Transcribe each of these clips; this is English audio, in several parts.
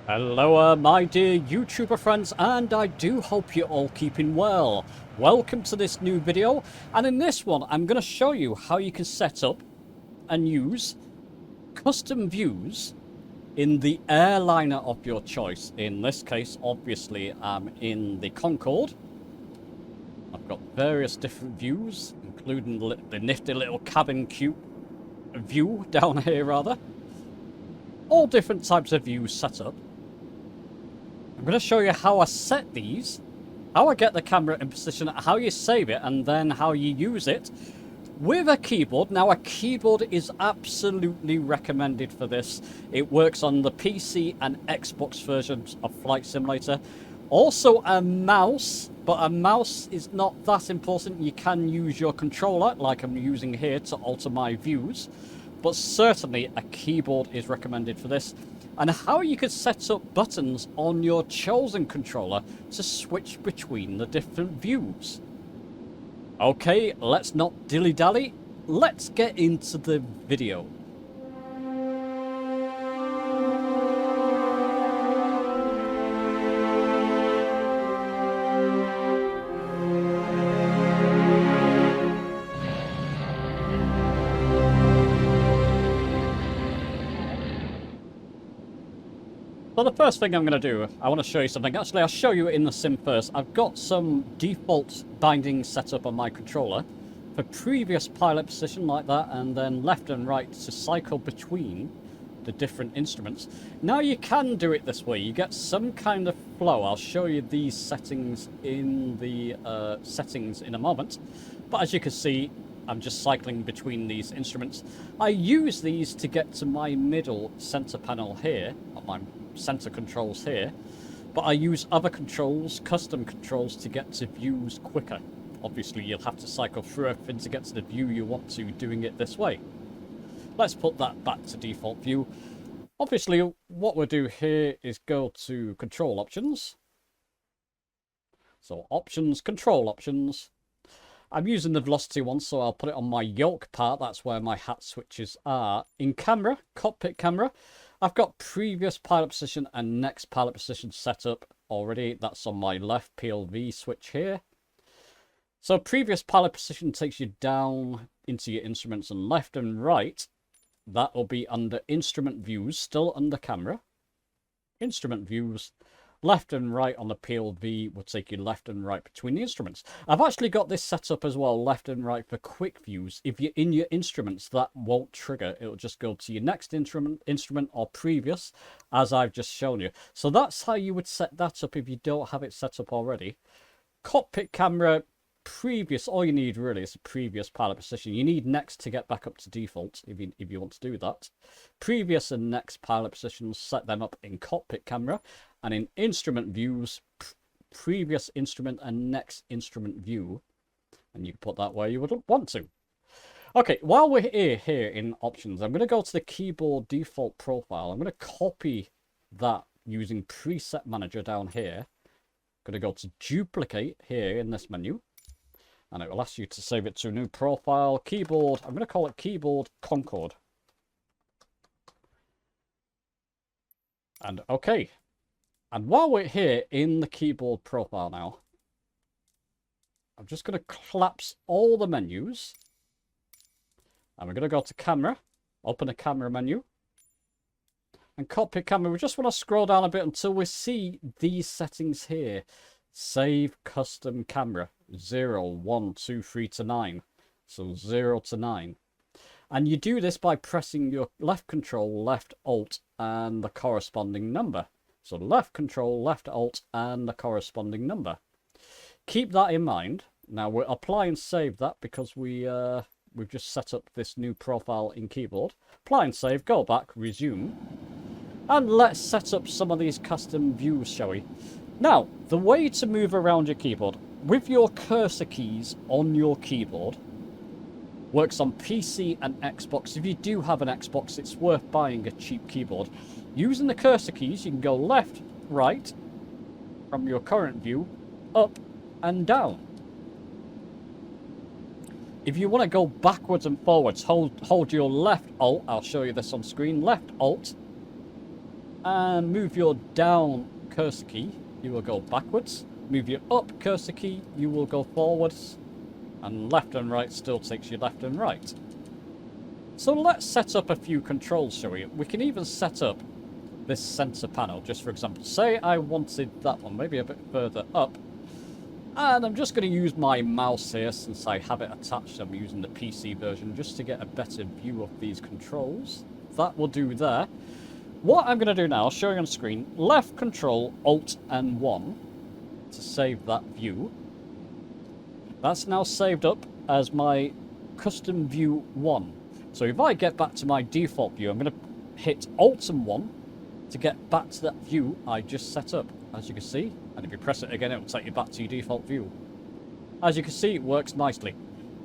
Hello, my dear YouTuber friends, and I do hope you're all keeping well. Welcome to this new video, and in this one, I'm going to show you how you can set up and use custom views in the airliner of your choice. In this case, obviously, I'm in the Concorde. I've got various different views, including the nifty little cabin cube view down here, rather. All different types of views set up. I'm going to show you how I set these, how I get the camera in position, how you save it, and then how you use it with a keyboard. Now, a keyboard is absolutely recommended for this. It works on the PC and Xbox versions of Flight Simulator. Also a mouse, but a mouse is not that important. You can use your controller, like I'm using here, to alter my views. But certainly a keyboard is recommended for this. And how you could set up buttons on your chosen controller to switch between the different views. Okay, let's not dilly-dally. Let's get into the video. So the first thing I'm going to do, I want to show you something. Actually, I'll show you in the sim first. I've got some default bindings set up on my controller for previous pilot position like that, and then left and right to cycle between the different instruments. Now you can do it this way. You get some kind of flow. I'll show you these settings in the settings in a moment. But as you can see, I'm just cycling between these instruments. I use these to get to my middle center panel here, on my center controls here, but I use other controls, custom controls, to get to views quicker. Obviously, you'll have to cycle through everything to get to the view you want to, doing it this way. Let's put that back to default view. Obviously, what we'll do here is go to control options. So options, control options. I'm using the velocity one, so I'll put it on my yoke part. That's where my hat switches are. In camera, cockpit camera, I've got previous pilot position and next pilot position set up already. That's on my left PLV switch here. So previous pilot position takes you down into your instruments, and left and right, that will be under instrument views, still under camera. Instrument views. Left and right on the PLV will take you left and right between the instruments. I've actually got this set up as well, left and right for quick views. If you're in your instruments, that won't trigger. It'll just go to your next instrument or previous, as I've just shown you. So that's how you would set that up if you don't have it set up already. Cockpit camera, previous, all you need really is a previous pilot position. You need next to get back up to default if you want to do that. Previous and next pilot positions, set them up in cockpit camera. And in instrument views, previous instrument and next instrument view. And you can put that where you would want to. Okay, while we're here in options, I'm going to go to the keyboard default profile. I'm going to copy that using preset manager down here. I'm going to go to duplicate here in this menu. And it will ask you to save it to a new profile. Keyboard, I'm going to call it keyboard Concorde. And okay. And while we're here in the keyboard profile now, I'm just going to collapse all the menus. And we're going to go to camera, open a camera menu. And cockpit camera, we just want to scroll down a bit until we see these settings here. Save custom camera, 0, 1, 2, 3 to 9. So 0 to 9. And you do this by pressing your left control, left alt, and the corresponding number. So left control, left alt, and the corresponding number. Keep that in mind. Now we'll apply and save that because we've just set up this new profile in keyboard. Apply and save, go back, resume. And let's set up some of these custom views, shall we? Now, the way to move around your keyboard, with your cursor keys on your keyboard, works on PC and Xbox. If you do have an Xbox, it's worth buying a cheap keyboard. Using the cursor keys, you can go left, right, from your current view, up and down. If you want to go backwards and forwards, hold your left alt. I'll show you this on screen. Left alt And move your down cursor key, you will go backwards. Move your up cursor key, you will go forwards. And left and right still takes you left and right. So let's set up a few controls, shall we? We can even set up this center panel, just for example. Say I wanted that one, maybe a bit further up. And I'm just going to use my mouse here, since I have it attached. I'm using the PC version, just to get a better view of these controls. That will do there. What I'm going to do now, I'll show you on screen. Left control, Alt and 1 to save that view. That's now saved up as my custom view 1. So if I get back to my default view, I'm going to hit Alt and 1 to get back to that view I just set up, as you can see. And if you press it again, it will take you back to your default view. As you can see, it works nicely.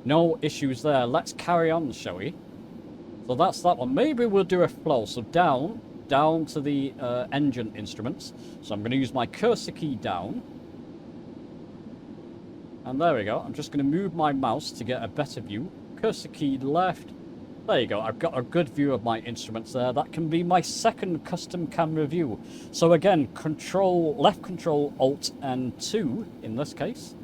No issues there. Let's carry on, shall we? So that's that one. Maybe we'll do a flow. So down to the engine instruments. So I'm going to use my cursor key down. And there we go. I'm just going to move my mouse to get a better view. Cursor key left. There you go. I've got a good view of my instruments there. That can be my second custom camera view. So again, left control, Alt and 2 in this case.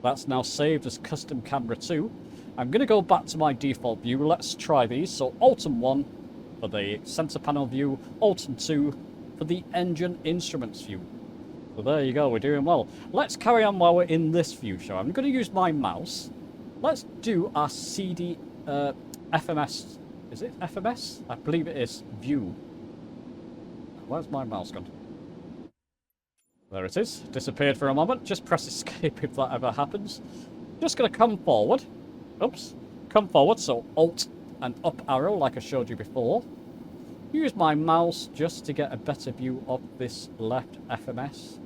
That's now saved as custom camera 2. I'm going to go back to my default view. Let's try these. So Alt and 1 for the center panel view, Alt and 2 for the engine instruments view. So there you go, we're doing well. Let's carry on while we're in this view, shall I? I'm going to use my mouse. Let's do our CD FMS. Is it FMS? I believe it is. View. Where's my mouse gone? There it is. Disappeared for a moment. Just press escape if that ever happens. Just going to come forward. Oops. Come forward. So Alt and up arrow like I showed you before. Use my mouse just to get a better view of this left FMS.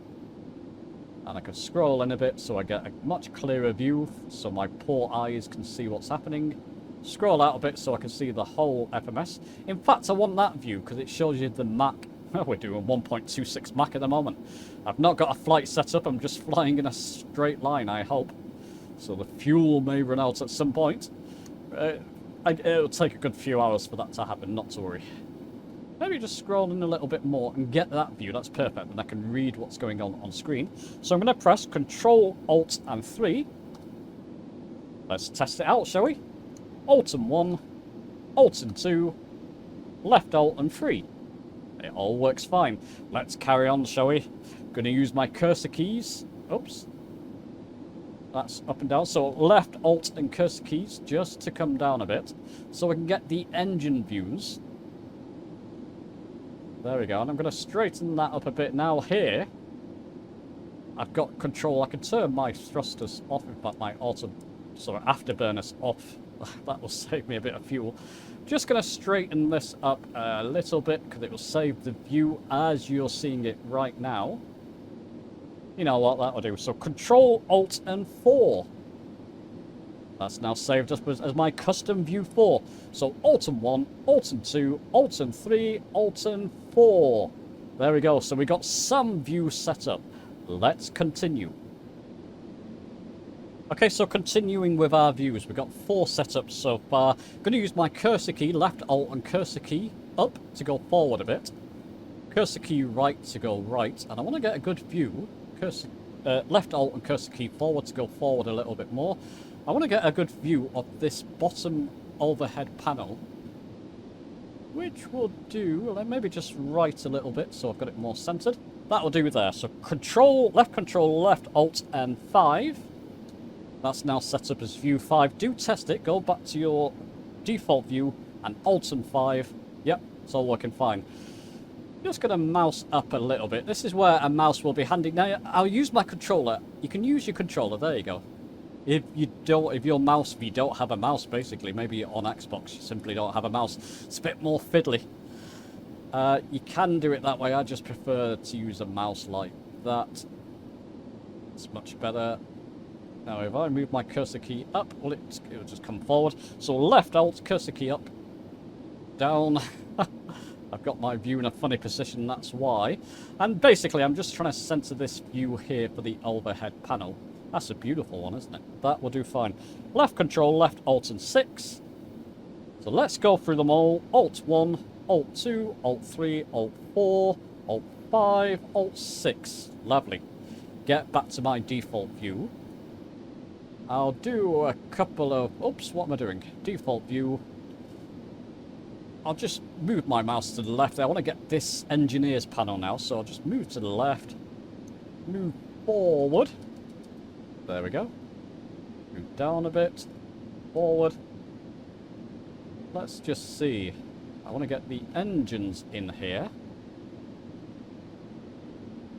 And I can scroll in a bit so I get a much clearer view so my poor eyes can see what's happening. Scroll out a bit so I can see the whole FMS. In fact, I want that view because it shows you the Mach. We're doing 1.26 Mach at the moment. I've not got a flight set up. I'm just flying in a straight line, I hope. So the fuel may run out at some point. It'll take a good few hours for that to happen, not to worry. Maybe just scroll in a little bit more and get that view. That's perfect. And I can read what's going on screen. So I'm going to press Control, Alt, and 3. Let's test it out, shall we? Alt and 1, Alt and 2, left Alt and 3. It all works fine. Let's carry on, shall we? Going to use my cursor keys. Oops. That's up and down. So left Alt and cursor keys just to come down a bit. So we can get the engine views. There we go, and I'm going to straighten that up a bit now. Here, I've got control. I can turn my thrusters off, in fact, my afterburners off. That will save me a bit of fuel. Just going to straighten this up a little bit because it will save the view as you're seeing it right now. You know what that will do. So Control, Alt, and 4. That's now saved up as my custom view 4. So Alt and 1, Alt and 2, Alt and 3, Alt and 4. There we go. So we got some view set up. Let's continue. Okay, so continuing with our views. We've got 4 setups so far. I'm going to use my cursor key, left Alt and cursor key up to go forward a bit. Cursor key right to go right. And I want to get a good view. Left Alt and cursor key forward to go forward a little bit more. I want to get a good view of this bottom overhead panel, which will do, maybe just right a little bit so I've got it more centered. That will do there. So control, left, Alt, and 5. That's now set up as view 5. Do test it. Go back to your default view and Alt and 5. Yep, it's all working fine. Just going to mouse up a little bit. This is where a mouse will be handy. Now, I'll use my controller. You can use your controller. There you go. If you don't have a mouse, basically, maybe on Xbox, you simply don't have a mouse. It's a bit more fiddly. You can do it that way. I just prefer to use a mouse like that. It's much better. Now, if I move my cursor key up, well, it'll just come forward. So left Alt, cursor key up, down. I've got my view in a funny position, that's why. And basically, I'm just trying to center this view here for the overhead panel. That's a beautiful one, isn't it? That will do fine. Left control, left Alt and 6. So let's go through them all. Alt 1, Alt 2, Alt 3, Alt 4, Alt 5, Alt 6. Lovely. Get back to my default view. I'll do a couple of... Oops, what am I doing? Default view. I'll just move my mouse to the left. I want to get this engineer's panel now, so I'll just move to the left. Move forward. There we go. Move down a bit. Forward. Let's just see. I want to get the engines in here.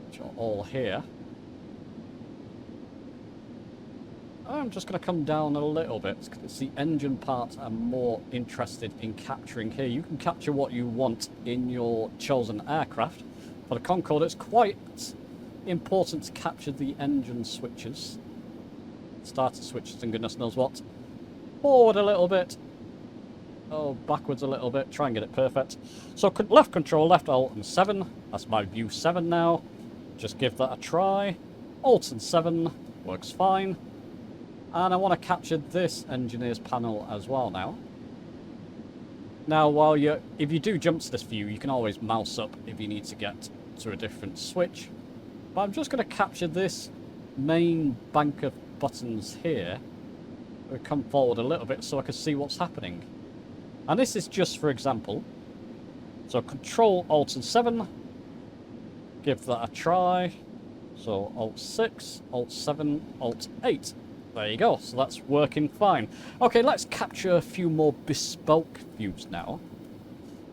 Which are all here. I'm just going to come down a little bit. It's the engine part I'm more interested in capturing here. You can capture what you want in your chosen aircraft. For the Concorde, it's quite important to capture the engine switches. Starter switches and goodness knows what. Forward a little bit. Oh, backwards a little bit. Try and get it perfect. So left control, left Alt and 7. That's my view 7 now. Just give that a try. Alt and 7 works fine. And I want to capture this engineer's panel as well now. Now, if you do jump to this view, you can always mouse up if you need to get to a different switch. But I'm just going to capture this main bank of buttons here. We'll come forward a little bit so I can see what's happening. And this is just for example. So Control Alt and 7. Give that a try. So Alt 6, Alt 7, Alt 8. There you go, so that's working fine. Okay, let's capture a few more bespoke views now.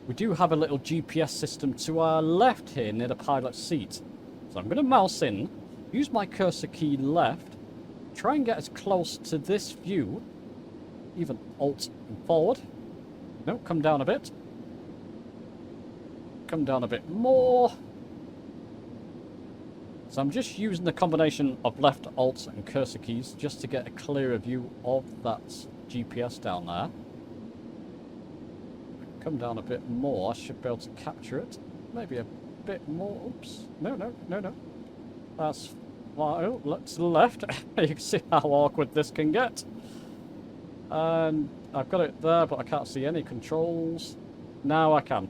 We do have a little GPS system to our left here near the pilot's seat. So I'm going to mouse in, use my cursor key left, try and get as close to this view, even Alt and forward. No, come down a bit. Come down a bit more. So I'm just using the combination of left Alt and cursor keys just to get a clearer view of that GPS down there. Come down a bit more, I should be able to capture it. Maybe a bit more. Oops. No. That's fine. Oh, look to the left. You can see how awkward this can get. And I've got it there, but I can't see any controls. Now I can.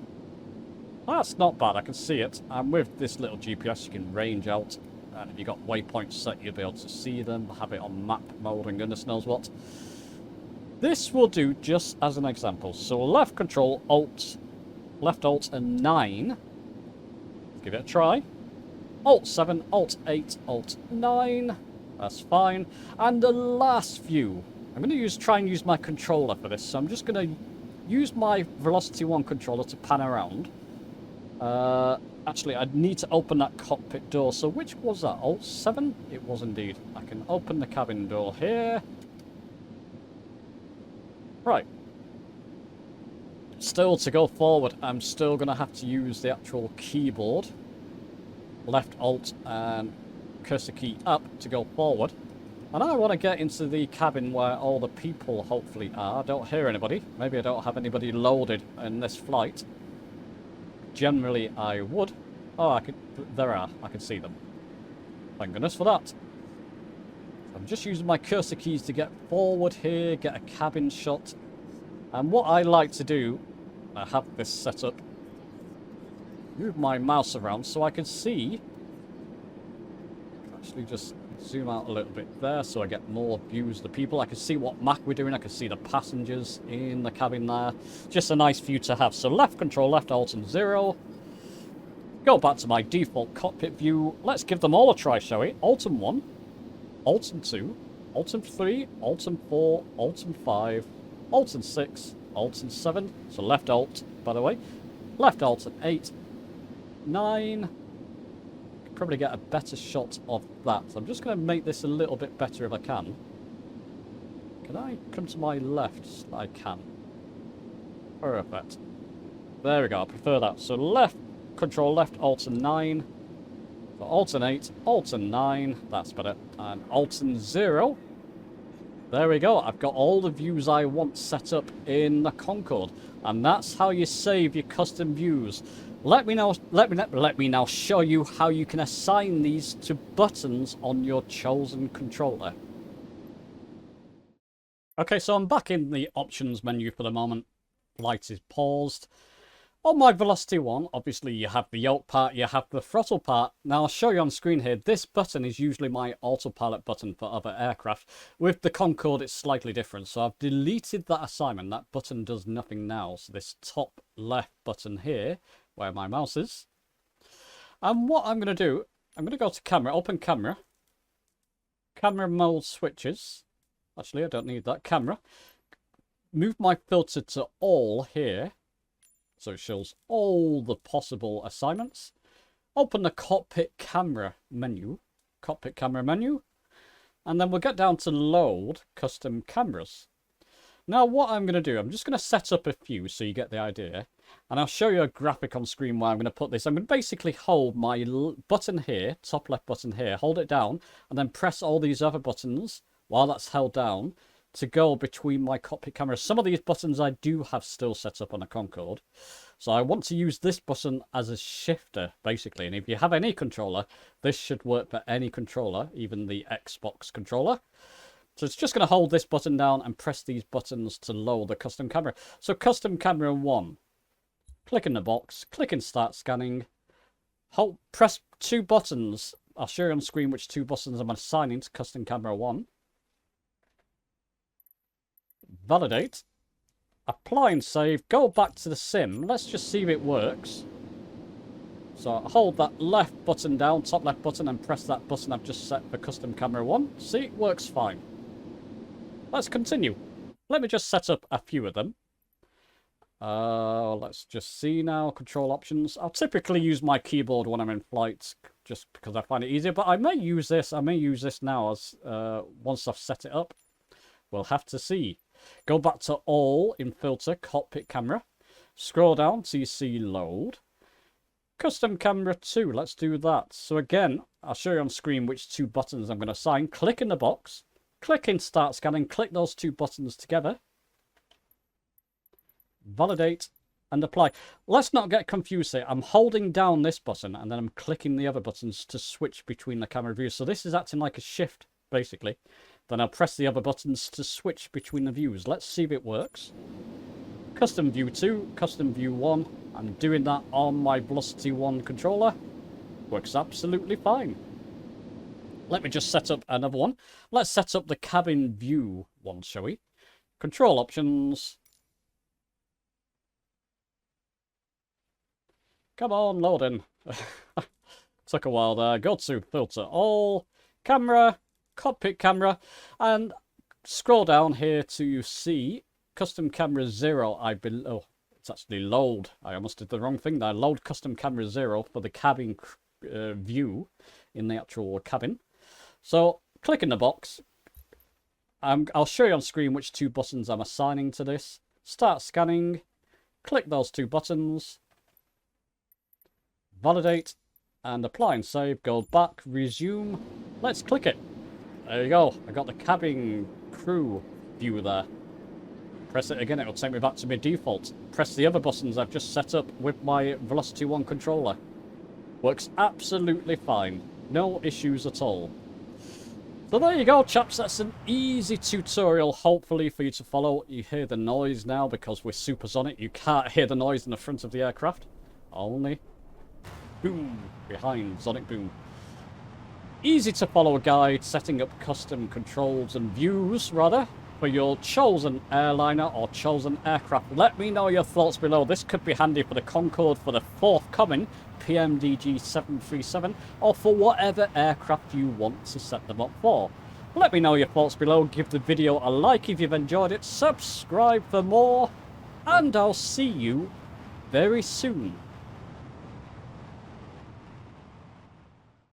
That's not bad, I can see it. And with this little GPS you can range out, and if you've got waypoints set you'll be able to see them, have it on map mode and goodness knows what. This will do just as an example. So left control, Alt, left Alt and 9. Give it a try. Alt 7, Alt 8, Alt 9. That's fine. And the last view. I'm going to try and use my controller for this. So I'm just going to use my Velocity 1 controller to pan around. Actually, I'd need to open that cockpit door. So which was that? Alt 7? It was indeed. I can open the cabin door here. Right. Still, to go forward, I'm still going to have to use the actual keyboard. Left Alt and cursor key up to go forward. And I want to get into the cabin where all the people hopefully are. I don't hear anybody. Maybe I don't have anybody loaded in this flight. Generally, I would. Oh, there are. I can see them. Thank goodness for that. I'm just using my cursor keys to get forward here, get a cabin shot. And what I like to do, I have this set up, move my mouse around so I can see. Actually, just zoom out a little bit there so I get more views of the people. I can see what Mac we're doing. I can see the passengers in the cabin there. Just a nice view to have. So left control, left Alt and 0. Go back to my default cockpit view. Let's give them all a try, shall we? Alt and 1, Alt and 2, Alt and 3, Alt and 4, Alt and 5, Alt and 6, Alt and 7. So left Alt, by the way. Left Alt and 8, 9. Probably get a better shot of that. So I'm just going to make this a little bit better if I can. Can I come to my left? I can. Perfect. There we go. I prefer that. So left control, left Alt and 9. So Alt and 8, Alt and 9. That's better. And Alt and 0. There we go. I've got all the views I want set up in the Concorde. And that's how you save your custom views. Let me now show you how you can assign these to buttons on your chosen controller. Okay, so I'm back in the options menu for the moment. Flight is paused. On my Velocity one, obviously you have the yoke part, you have the throttle part. Now I'll show you on screen here, this button is usually my autopilot button for other aircraft. With the Concorde it's slightly different, so I've deleted that assignment. That button does nothing now. So this top left button here, where my mouse is. And what I'm going to do, I'm going to go to camera, open camera. Camera mode switches. Actually, I don't need that. Camera. Move my filter to all here. So it shows all the possible assignments. Open the cockpit camera menu. Cockpit camera menu. And then we'll get down to load custom cameras. Now what I'm going to do, I'm just going to set up a few so you get the idea. And I'll show you a graphic on screen where I'm going to put this. I'm going to basically hold my button here, top left button here, hold it down, and then press all these other buttons while that's held down to go between my cockpit cameras. Some of these buttons I do have still set up on a Concorde. So I want to use this button as a shifter, basically. And if you have any controller, this should work for any controller, even the Xbox controller. So it's just going to hold this button down and press these buttons to load the custom camera. So custom camera 1. Click in the box, click in start scanning. Hold, press 2 buttons. I'll show you on screen which 2 buttons I'm assigning to custom camera 1. Validate, apply and save, go back to the sim. Let's just see if it works. So hold that left button down, top left button, and press that button I've just set for custom camera 1. See, it works fine. Let's continue. Let me just set up a few of them. Let's just see now, control options. I'll typically use my keyboard when I'm in flight, just because I find it easier, but I may use this now as once I've set it up. We'll have to see. Go back to all in filter, cockpit camera. Scroll down till you see load. Custom camera 2, let's do that. So again, I'll show you on screen which 2 buttons I'm going to assign. Click in the box, click in start scanning, click those 2 buttons together. Validate and apply. Let's not get confused here. I'm holding down this button and then I'm clicking the other buttons to switch between the camera views. So this is acting like a shift, basically. Then I'll press the other buttons to switch between the views. Let's see if it works. Custom view 2, custom view 1. I'm doing that on my Velocity 1 controller. Works absolutely fine. Let me just set up another one. Let's set up the cabin view one, shall we? Control options. Come on, loading. Took a while there. Go to filter all, camera, cockpit camera, and scroll down here to see custom camera 0. Oh, it's actually load. I almost did the wrong thing there. Load custom camera 0 for the cabin view in the actual cabin. So click in the box. I'll show you on screen which 2 buttons I'm assigning to this. Start scanning. Click those 2 buttons. Validate and apply and save. Go back, resume. Let's click it. There you go. I got the cabin crew view there. Press it again, it'll take me back to my default. Press the other buttons I've just set up with my Velocity 1 controller. Works absolutely fine. No issues at all. So there you go, chaps. That's an easy tutorial, hopefully, for you to follow. You hear the noise now because we're supersonic. You can't hear the noise in the front of the aircraft. Only boom behind, sonic boom. Easy to follow guide, setting up custom controls and views, rather, for your chosen airliner or chosen aircraft. Let me know your thoughts below. This could be handy for the Concorde for the forthcoming PMDG 737 or for whatever aircraft you want to set them up for. Let me know your thoughts below. Give the video a like if you've enjoyed it. Subscribe for more. And I'll see you very soon.